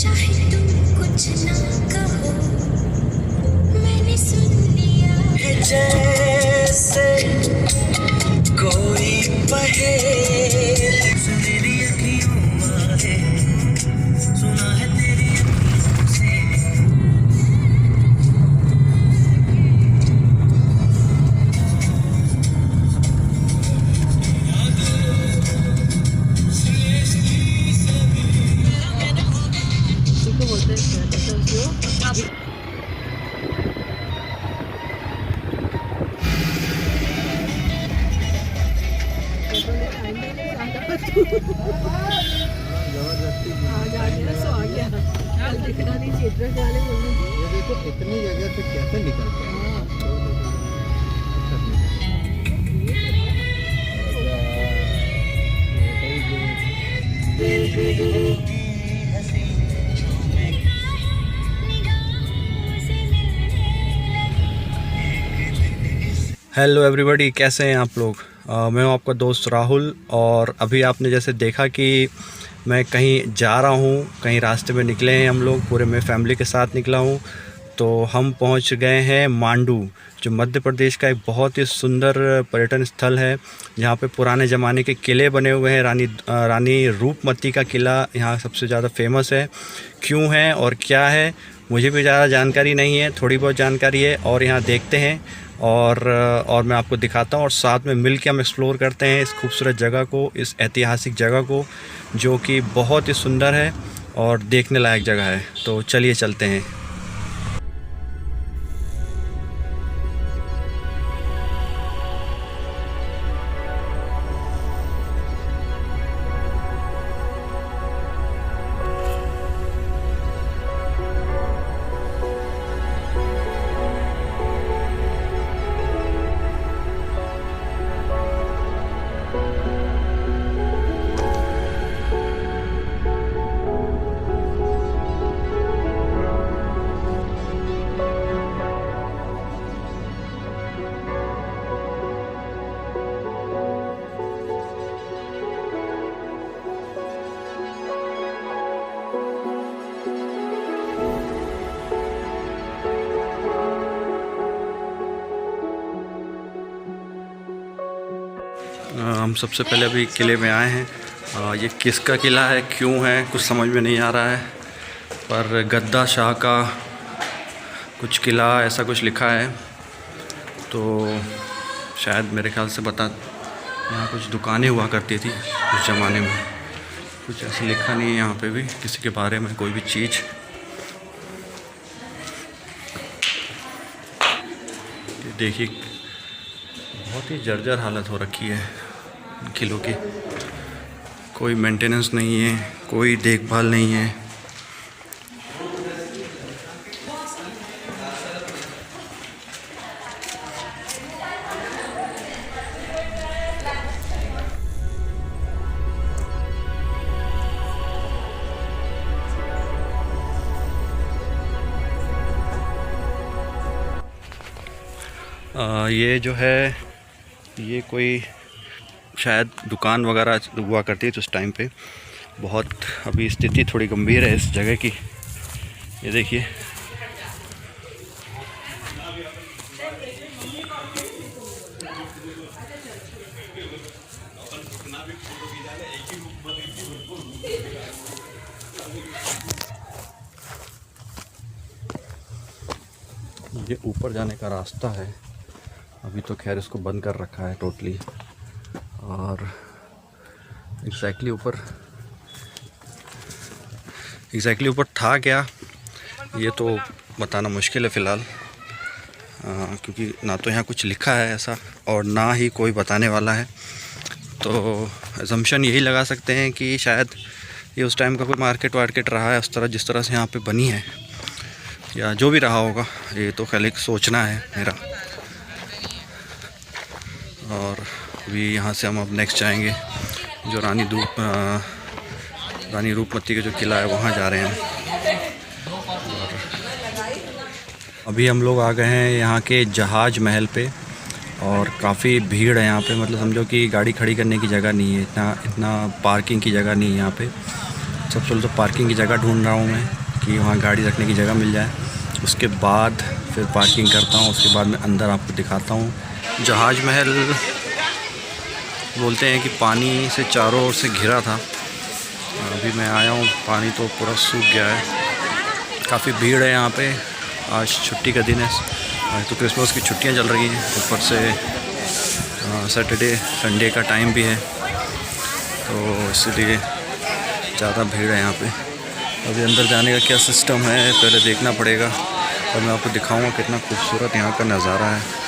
चाहे तुम कुछ ना कहो, मैंने सुन लिया है जैसे कोई पहेली। मेरी अखियों में सुना है तेरी अखियों से। इनको बोलते हैं क्या कहते हैं उसको? आज आ गया सो आ गया, कल दिखना नहीं चाहिए। ट्रक वाले बोल रहे थे ये देखो इतनी जगह से कैसे निकलते हैं। हेलो एवरीबॉडी, कैसे हैं आप लोग। मैं हूं आपका दोस्त राहुल। और अभी आपने जैसे देखा कि मैं कहीं जा रहा हूं, कहीं रास्ते में निकले हैं हम लोग, पूरे मैं फैमिली के साथ निकला हूं। तो हम पहुंच गए हैं मांडू, जो मध्य प्रदेश का एक बहुत ही सुंदर पर्यटन स्थल है। यहाँ पे पुराने ज़माने के किले बने हुए हैं। रानी रूपमती का किला यहाँ सबसे ज़्यादा फेमस है। क्यों है और क्या है मुझे भी ज़्यादा जानकारी नहीं है, थोड़ी बहुत जानकारी है। और यहाँ देखते हैं और मैं आपको दिखाता हूँ, और साथ में मिल के हम एक्सप्लोर करते हैं इस खूबसूरत जगह को, इस ऐतिहासिक जगह को, जो कि बहुत ही सुंदर है और देखने लायक जगह है। तो चलिए चलते हैं। हम सबसे पहले अभी किले में आए हैं। ये किसका किला है, क्यों है, कुछ समझ में नहीं आ रहा है, पर गद्दा शाह का कुछ किला ऐसा कुछ लिखा है। तो शायद मेरे ख्याल से यहाँ कुछ दुकानें हुआ करती थी उस ज़माने में। कुछ ऐसा लिखा नहीं है यहाँ पे भी किसी के बारे में कोई भी चीज़। देखिए बहुत ही जर्जर हालत हो रखी है किलों की। कोई मेंटेनेंस नहीं है, कोई देखभाल नहीं है। ये जो है, ये कोई शायद दुकान वगैरह हुआ करती है तो उस टाइम पे। बहुत अभी स्थिति थोड़ी गंभीर है इस जगह की। ये देखिए ये ऊपर जाने का रास्ता है। अभी तो खैर इसको बंद कर रखा है टोटली। और एग्जैक्टली ऊपर था क्या ये तो बताना मुश्किल है फ़िलहाल, क्योंकि ना तो यहाँ कुछ लिखा है ऐसा और ना ही कोई बताने वाला है। तो अजम्पशन यही लगा सकते हैं कि शायद ये उस टाइम का कोई मार्केट वार्केट रहा है, उस तरह जिस तरह से यहाँ पे बनी है, या जो भी रहा होगा। ये तो खैर एक सोचना है मेरा। और अभी यहाँ से हम अब नेक्स्ट जाएंगे जो रानी रूपमती का जो किला है वहाँ जा रहे हैं। और अभी हम लोग आ गए हैं यहाँ के जहाज़ महल पे, और काफ़ी भीड़ है यहाँ पे। मतलब समझो कि गाड़ी खड़ी करने की जगह नहीं है, इतना पार्किंग की जगह नहीं है यहाँ पे। सबसे पहले तो पार्किंग की जगह ढूंढ रहा हूँ मैं कि वहाँ गाड़ी रखने की जगह मिल जाए। उसके बाद फिर पार्किंग करता हूँ, उसके बाद मैं अंदर आपको दिखाता हूँ। जहाज महल बोलते हैं कि पानी से चारों ओर से घिरा था। अभी मैं आया हूँ, पानी तो पूरा सूख गया है। काफ़ी भीड़ है यहाँ पे। आज छुट्टी का दिन है, आज तो क्रिसमस की छुट्टियाँ चल रही हैं, ऊपर से सैटरडे संडे का टाइम भी है, तो इसलिए ज़्यादा भीड़ है यहाँ पे। अभी अंदर जाने का क्या सिस्टम है पहले देखना पड़ेगा, और मैं आपको दिखाऊंगा कितना खूबसूरत यहाँ का नज़ारा है।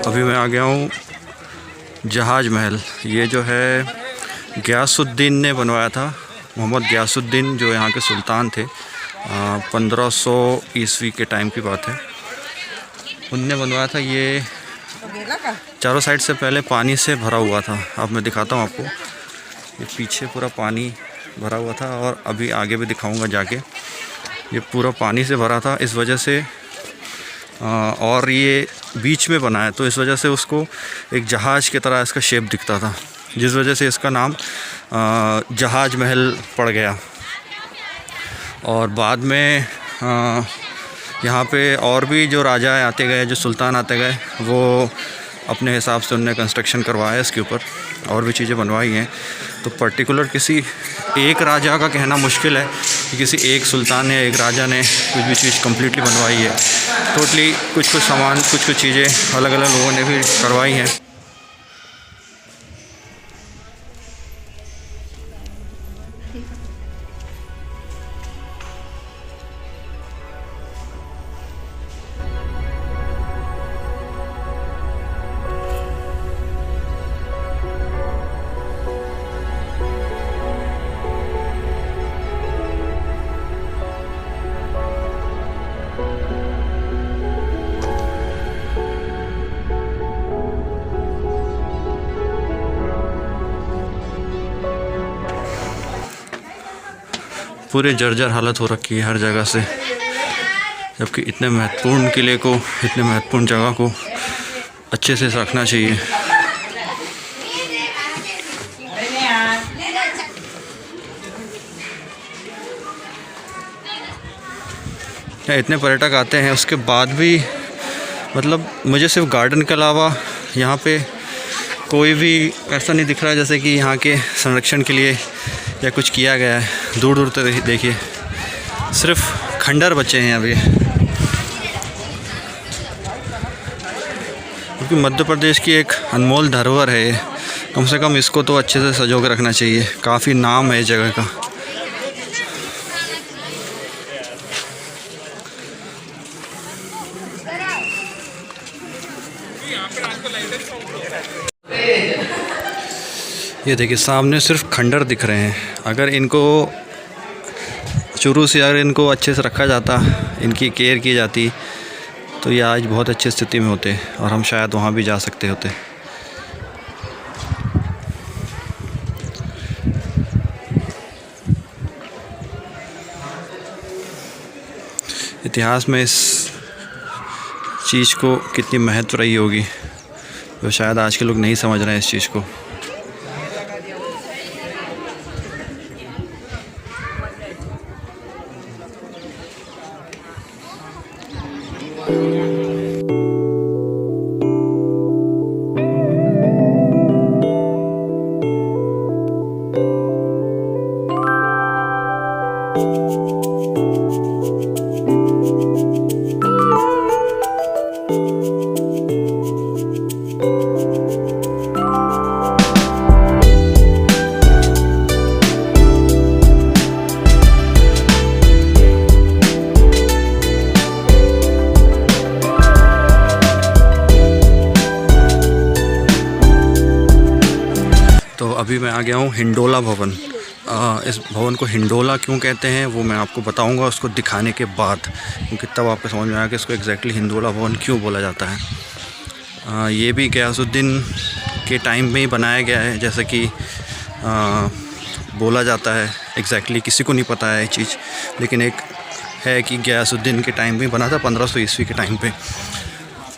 अभी मैं आ गया हूँ जहाज महल। ये जो है गियासुद्दीन ने बनवाया था, मोहम्मद गियासुद्दीन जो यहाँ के सुल्तान थे। 1500 ईस्वी के टाइम की बात है, उनने बनवाया था। ये चारों साइड से पहले पानी से भरा हुआ था। अब मैं दिखाता हूँ आपको, ये पीछे पूरा पानी भरा हुआ था, और अभी आगे भी दिखाऊंगा जाके। ये पूरा पानी से भरा था, इस वजह से और ये बीच में बना है, तो इस वजह से उसको एक जहाज़ की तरह इसका शेप दिखता था, जिस वजह से इसका नाम जहाज महल पड़ गया। और बाद में यहाँ पे और भी जो राजा आते गए, जो सुल्तान आते गए, वो अपने हिसाब से उनने कंस्ट्रक्शन करवाया इसके ऊपर, और भी चीज़ें बनवाई हैं। तो पर्टिकुलर किसी एक राजा का कहना मुश्किल है कि किसी एक सुल्तान ने, एक राजा ने कुछ भी चीज़ कम्प्लीटली बनवाई है। टोटली कुछ सामान, कुछ चीज़ें अलग अलग लोगों ने भी करवाई हैं। पूरे जर्जर हालत हो रखी है हर जगह से, जबकि इतने महत्वपूर्ण किले को, इतने महत्वपूर्ण जगह को अच्छे से रखना चाहिए। इतने पर्यटक आते हैं, उसके बाद भी मतलब मुझे सिर्फ गार्डन के अलावा यहाँ पे कोई भी ऐसा नहीं दिख रहा जैसे कि यहाँ के संरक्षण के लिए या कुछ किया गया है। दूर दूर तक देखिए सिर्फ खंडर बचे हैं अभी, क्योंकि मध्य प्रदेश की एक अनमोल धरोहर है ये। कम से कम इसको तो अच्छे से संजो के रखना चाहिए। काफ़ी नाम है इस जगह का। ये देखिए सामने सिर्फ खंडर दिख रहे हैं। अगर इनको शुरू से अगर इनको अच्छे से रखा जाता, इनकी केयर की जाती, तो ये आज बहुत अच्छी स्थिति में होते और हम शायद वहाँ भी जा सकते होते। इतिहास में इस चीज़ को कितनी महत्व रही होगी, तो शायद आज के लोग नहीं समझ रहे हैं इस चीज़ को। अभी मैं आ गया हूँ हिंडोला भवन। इस भवन को हिंडोला क्यों कहते हैं वो मैं आपको बताऊंगा उसको दिखाने के बाद, क्योंकि तब आपको समझ में आया कि इसको एग्जैक्टली हिंडोला भवन क्यों बोला जाता है। ये भी गयासुद्दीन के टाइम में ही बनाया गया है, जैसा कि बोला जाता है। एग्जैक्टली किसी को नहीं पता है ये चीज़, लेकिन एक है कि गयासुद्दीन के टाइम में बना था 1500 ईस्वी के टाइम पे।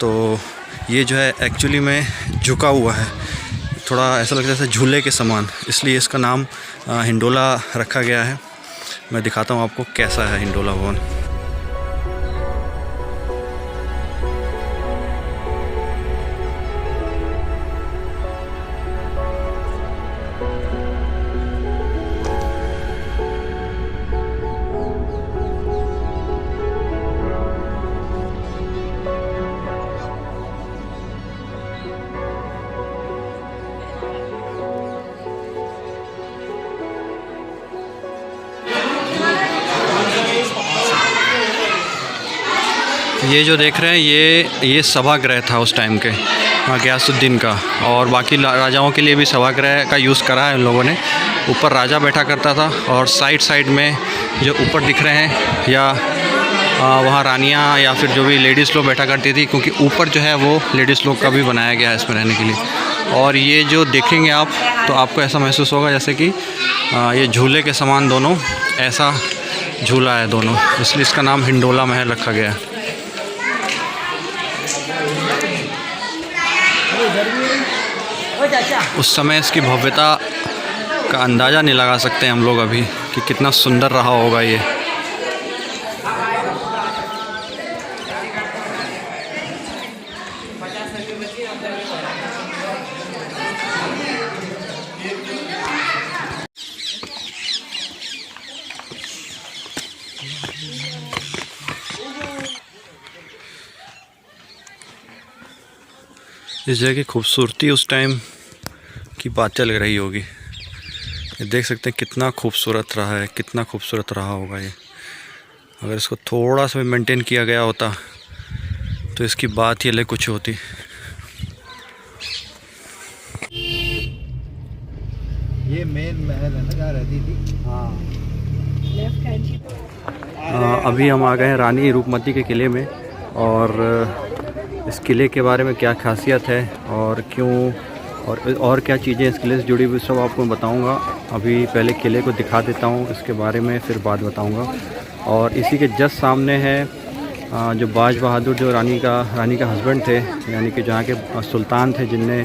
तो ये जो है एक्चुअली में झुका हुआ है, थोड़ा ऐसा लगता है जैसे झूले के समान, इसलिए इसका नाम हिंडोला रखा गया है। मैं दिखाता हूँ आपको कैसा है हिंडोला भवन। ये जो देख रहे हैं ये सभागृह था उस टाइम के गयासुद्दीन का, और बाकी राजाओं के लिए भी सभागृह का यूज़ करा है उन लोगों ने। ऊपर राजा बैठा करता था और साइड में जो ऊपर दिख रहे हैं या वहाँ रानियाँ या फिर जो भी लेडीज़ लोग बैठा करती थी, क्योंकि ऊपर जो है वो लेडीज़ लोग का भी बनाया गया है इसमें रहने के लिए। और ये जो देखेंगे आप तो आपको ऐसा महसूस होगा जैसे कि ये झूले के समान दोनों ऐसा झूला है दोनों, इसलिए इसका नाम हिंडोला महल रखा गया है। उस समय इसकी भव्यता का अंदाज़ा नहीं लगा सकते हम लोग अभी कि कितना सुंदर रहा होगा ये। इस जगह की खूबसूरती उस टाइम की बात चल रही होगी। ये देख सकते हैं कितना खूबसूरत रहा है, कितना खूबसूरत रहा होगा ये। अगर इसको थोड़ा सा भी मेंटेन किया गया होता तो इसकी बात ही अलग कुछ होती। ये मेन महल है ना जहाँ रहती थी। हाँ, लेफ्ट हैंड की अभी हम आ गए हैं रानी रूपमती के किले में, और इस किले के बारे में क्या खासियत है और क्यों और क्या चीज़ें इस किले से जुड़ी हुई सब आपको बताऊंगा। अभी पहले किले को दिखा देता हूं, इसके बारे में फिर बाद बताऊंगा। और इसी के जस्ट सामने है जो बाज बहादुर जो रानी का हस्बैंड थे, यानी कि जहाँ के सुल्तान थे जिनने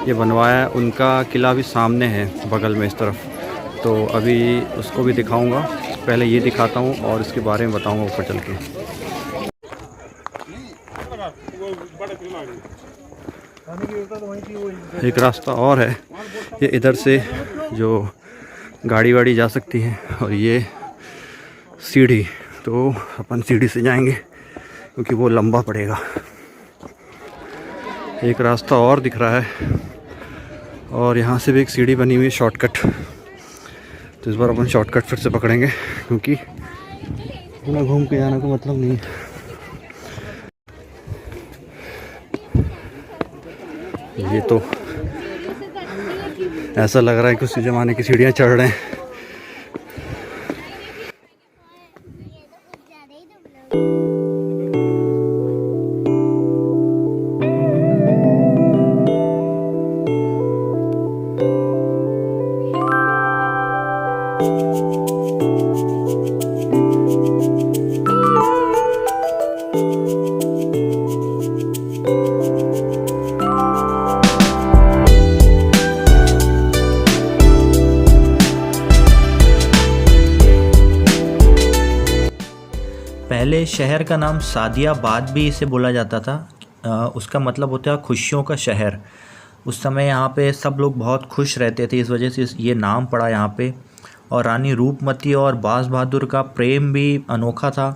ये बनवाया, उनका किला भी सामने है बगल में इस तरफ। तो अभी उसको भी दिखाऊँगा, पहले ये दिखाता हूँ और इसके बारे में बताऊँगा ऊपर चल के। एक रास्ता और है, ये इधर से जो गाड़ी वाड़ी जा सकती है, और ये सीढ़ी, तो अपन सीढ़ी से जाएंगे क्योंकि वो लंबा पड़ेगा। एक रास्ता और दिख रहा है और यहाँ से भी एक सीढ़ी बनी हुई है शॉर्टकट, तो इस बार अपन शॉर्टकट फिर से पकड़ेंगे क्योंकि पूरा घूम के जाने का मतलब नहीं है। ये तो ऐसा लग रहा है कि उसी ज़माने की सीढ़ियाँ चढ़ रहे हैं। पहले शहर का नाम सादियाबाद भी इसे बोला जाता था। उसका मतलब होता है खुशियों का शहर। उस समय यहाँ पे सब लोग बहुत खुश रहते थे, इस वजह से ये नाम पड़ा यहाँ पे। और रानी रूपमती और बाज बहादुर का प्रेम भी अनोखा था।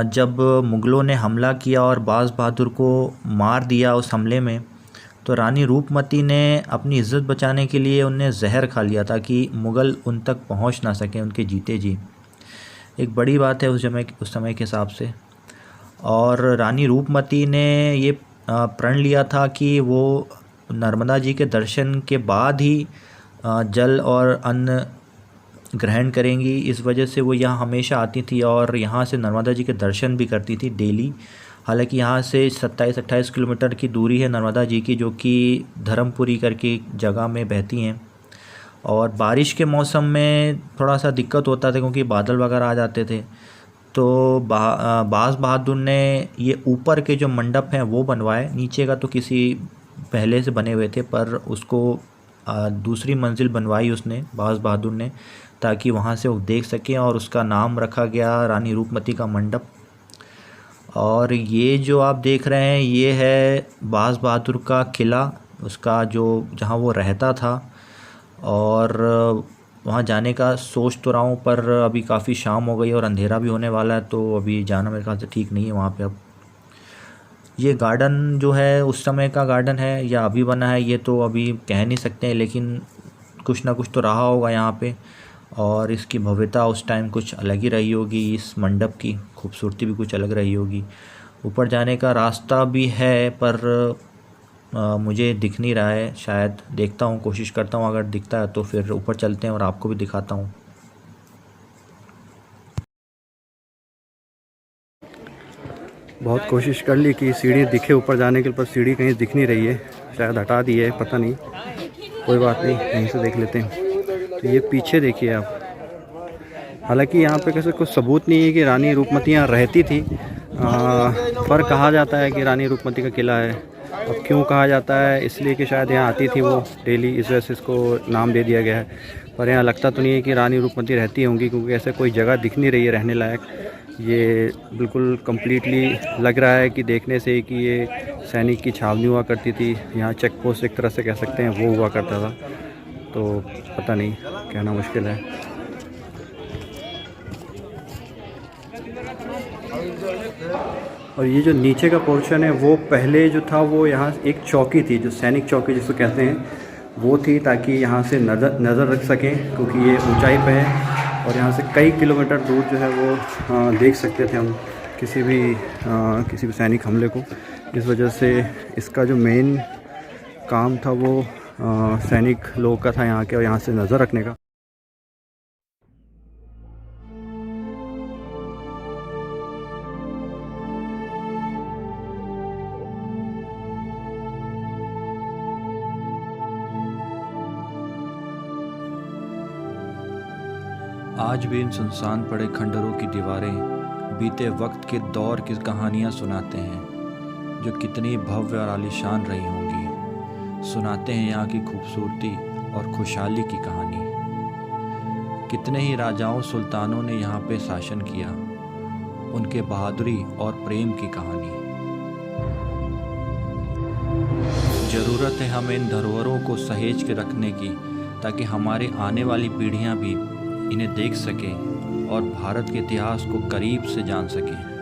जब मुग़लों ने हमला किया और बाज बहादुर को मार दिया उस हमले में, तो रानी रूपमती ने अपनी इज़्ज़त बचाने के लिए उन्हें जहर खा लिया ताकि मुग़ल उन तक पहुँच ना सकें उनके जीते जी। एक बड़ी बात है उस समय के हिसाब से। और रानी रूपमती ने ये प्रण लिया था कि वो नर्मदा जी के दर्शन के बाद ही जल और अन्न ग्रहण करेंगी, इस वजह से वो यहाँ हमेशा आती थी और यहाँ से नर्मदा जी के दर्शन भी करती थी डेली। हालांकि यहाँ से 27-28 किलोमीटर की दूरी है नर्मदा जी की, जो कि धर्मपुरी करके जगह में बहती हैं। और बारिश के मौसम में थोड़ा सा दिक्कत होता था क्योंकि बादल वगैरह आ जाते थे। तो बास बहादुर ने ये ऊपर के जो मंडप हैं वो बनवाए, नीचे का तो किसी पहले से बने हुए थे, पर उसको दूसरी मंजिल बनवाई उसने बास बहादुर ने, ताकि वहाँ से वो देख सकें, और उसका नाम रखा गया रानी रूपमती का मंडप। और ये जो आप देख रहे हैं ये है बास बहादुर का किला, उसका जो जहाँ वो रहता था। और वहाँ जाने का सोच तो रहा हूँ, पर अभी काफ़ी शाम हो गई और अंधेरा भी होने वाला है, तो अभी जाना मेरे ख्याल से ठीक नहीं है वहाँ पे। अब ये गार्डन जो है उस समय का गार्डन है या अभी बना है ये तो अभी कह नहीं सकते हैं, लेकिन कुछ ना कुछ तो रहा होगा यहाँ पे। और इसकी भव्यता उस टाइम कुछ अलग ही रही होगी, इस मंडप की खूबसूरती भी कुछ अलग रही होगी। ऊपर जाने का रास्ता भी है, पर मुझे दिख नहीं रहा है, शायद देखता हूँ, कोशिश करता हूँ, अगर दिखता है तो फिर ऊपर चलते हैं और आपको भी दिखाता हूँ। बहुत कोशिश कर ली कि सीढ़ी दिखे ऊपर जाने के लिए, पर सीढ़ी कहीं दिख नहीं रही है, शायद हटा दी है, पता नहीं, कोई बात नहीं, यहीं से देख लेते हैं। तो ये पीछे देखिए आप, हालांकि यहाँ पे कैसे कुछ सबूत नहीं है कि रानी रूपमती यहाँ रहती थी, पर कहा जाता है कि रानी रूपमती का किला है। अब क्यों कहा जाता है, इसलिए कि शायद यहाँ आती थी वो डेली, इस वजह से इसको नाम दे दिया गया है। पर यहाँ लगता तो नहीं है कि रानी रूपमती रहती होंगी, क्योंकि ऐसे कोई जगह दिख नहीं रही है रहने लायक। ये बिल्कुल कम्प्लीटली लग रहा है कि देखने से कि ये सैनिक की छावनी हुआ करती थी, यहाँ चेक पोस्ट एक तरह से कह सकते हैं वो हुआ करता था, तो पता नहीं, कहना मुश्किल है। और ये जो नीचे का पोर्शन है वो पहले जो था वो यहाँ एक चौकी थी, जो सैनिक चौकी जिसको कहते हैं वो थी, ताकि यहाँ से नज़र रख सकें, क्योंकि ये ऊंचाई पे है और यहाँ से कई किलोमीटर दूर जो है वो देख सकते थे हम किसी भी सैनिक हमले को। इस वजह से इसका जो मेन काम था वो सैनिक लोग का था यहाँ के, और यहाँ से नज़र रखने का। आज भी इन सुनसान पड़े खंडरों की दीवारें बीते वक्त के दौर की कहानियाँ सुनाते हैं, जो कितनी भव्य और आलीशान रही होंगी। सुनाते हैं यहाँ की खूबसूरती और खुशहाली की कहानी। कितने ही राजाओं सुल्तानों ने यहाँ पे शासन किया, उनके बहादुरी और प्रेम की कहानी। ज़रूरत है हमें इन धरोहरों को सहेज के रखने की, ताकि हमारे आने वाली पीढ़ियाँ भी इन्हें देख सकें और भारत के इतिहास को करीब से जान सकें।